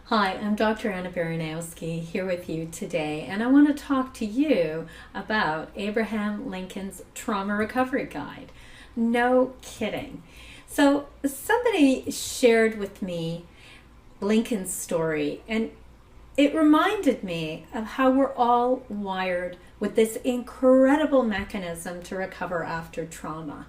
Hi, I'm Dr. Anna Baranowsky here with you today, and I want to talk to you about Abraham Lincoln's Trauma Recovery Guide. No kidding. So, somebody shared with me Lincoln's story, and it reminded me of how we're all wired with this incredible mechanism to recover after trauma.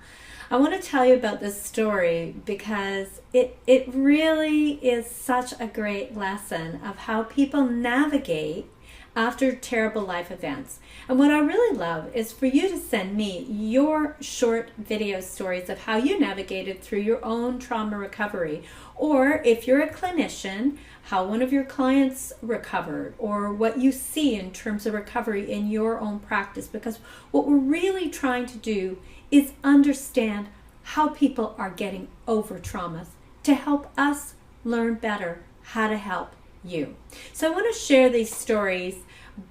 I want to tell you about this story because it really is such a great lesson of how people navigate after terrible life events. And what I really love is for you to send me your short video stories of how you navigated through your own trauma recovery. Or if you're a clinician, how one of your clients recovered, or what you see in terms of recovery in your own practice. Because what we're really trying to do is understand how people are getting over traumas to help us learn better how to help you. So I want to share these stories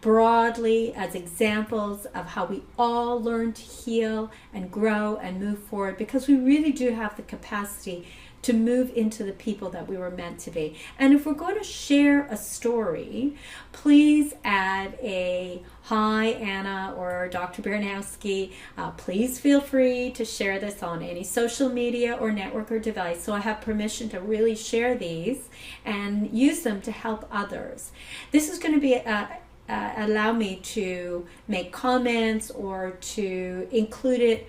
broadly as examples of how we all learn to heal and grow and move forward, because we really do have the capacity to move into the people that we were meant to be. And if we're going to share a story, please add a hi Anna or Dr. Baranowsky. Please feel free to share this on any social media or network or device, so I have permission to really share these and use them to help others. This is going to be allow me to make comments or to include it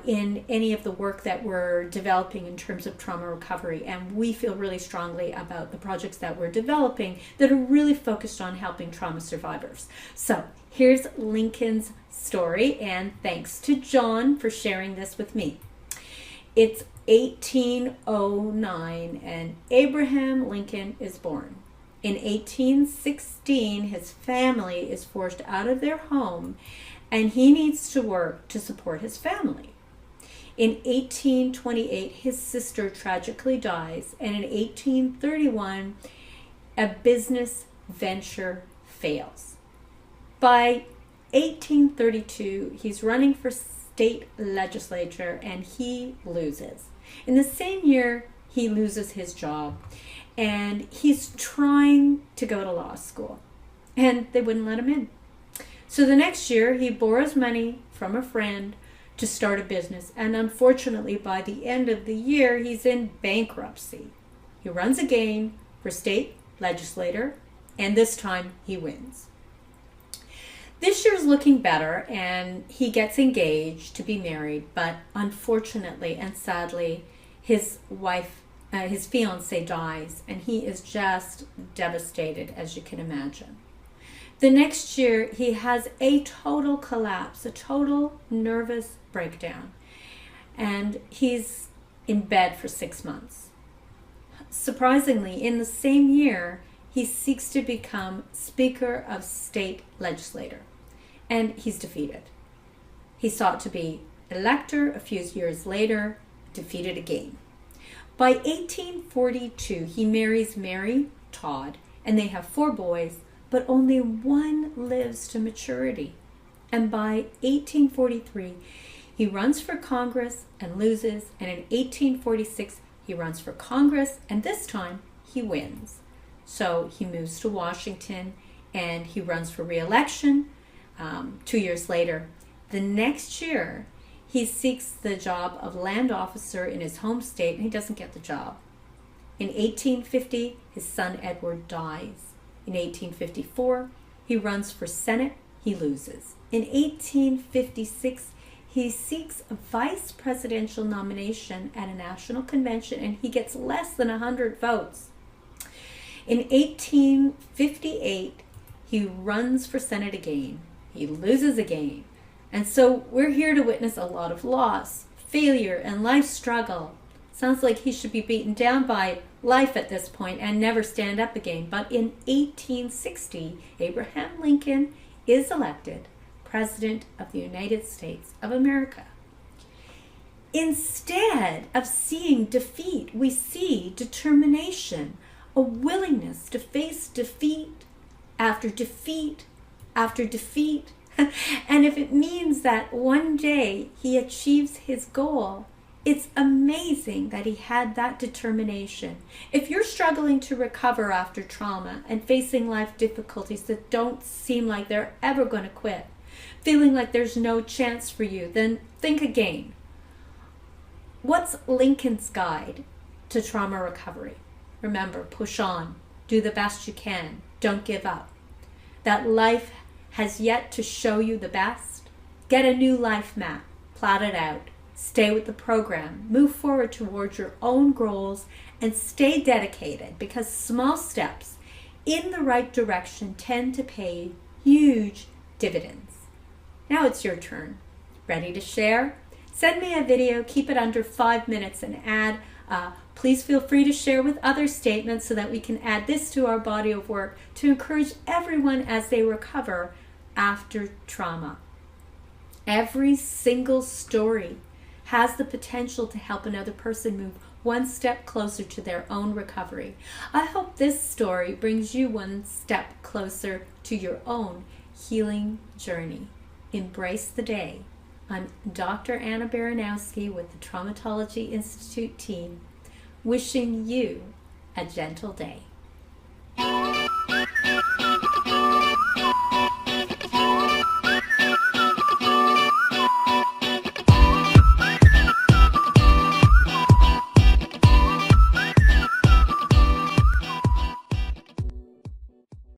in any of the work that we're developing in terms of trauma recovery. And we feel really strongly about the projects that we're developing that are really focused on helping trauma survivors. So here's Lincoln's story, and thanks to John for sharing this with me. It's 1809 and Abraham Lincoln is born. In 1816, his family is forced out of their home and he needs to work to support his family. In 1828, his sister tragically dies, and in 1831, a business venture fails. By 1832, he's running for state legislature and he loses. In the same year, he loses his job, and he's trying to go to law school, and they wouldn't let him in. So the next year, he borrows money from a friend to start a business. And unfortunately, by the end of the year, he's in bankruptcy. He runs again for state legislator, and this time he wins. This year's looking better, and he gets engaged to be married. But unfortunately and sadly, his wife, his fiancée dies, and he is just devastated, as you can imagine. The next year, he has a total collapse, a total nervous breakdown, and he's in bed for 6 months. Surprisingly, in the same year, he seeks to become Speaker of State Legislature, and he's defeated. He sought to be elector a few years later, defeated again. By 1842, he marries Mary Todd, and they have 4 boys, but only one lives to maturity. And by 1843, he runs for Congress and loses, and in 1846, he runs for Congress, and this time he wins. So he moves to Washington, and he runs for re-election 2 years later. The next year, he seeks the job of land officer in his home state, and he doesn't get the job. In 1850, his son Edward dies. In 1854, he runs for Senate. He loses. In 1856, he seeks a vice presidential nomination at a national convention, and he gets less than 100 votes. In 1858, he runs for Senate again. He loses again. And so we're here to witness a lot of loss, failure, and life struggle. Sounds like he should be beaten down by life at this point and never stand up again. But in 1860, Abraham Lincoln is elected President of the United States of America. Instead of seeing defeat, we see determination, a willingness to face defeat after defeat after defeat. And if it means that one day he achieves his goal, It's amazing that he had that determination. If you're struggling to recover after trauma and facing life difficulties that don't seem like they're ever going to quit, feeling like there's no chance for you, then think again. What's Lincoln's guide to trauma recovery? Remember, push on, do the best you can, don't give up. That life has yet to show you the best. Get a new life map, plot it out. Stay with the program, move forward towards your own goals, and stay dedicated, because small steps in the right direction tend to pay huge dividends. Now it's your turn. Ready to share? Send me a video, keep it under 5 minutes, and add, please feel free to share with other statements so that we can add this to our body of work to encourage everyone as they recover after trauma. Every single story has the potential to help another person move one step closer to their own recovery. I hope this story brings you one step closer to your own healing journey. Embrace the day. I'm Dr. Anna Baranowsky with the Traumatology Institute team, wishing you a gentle day.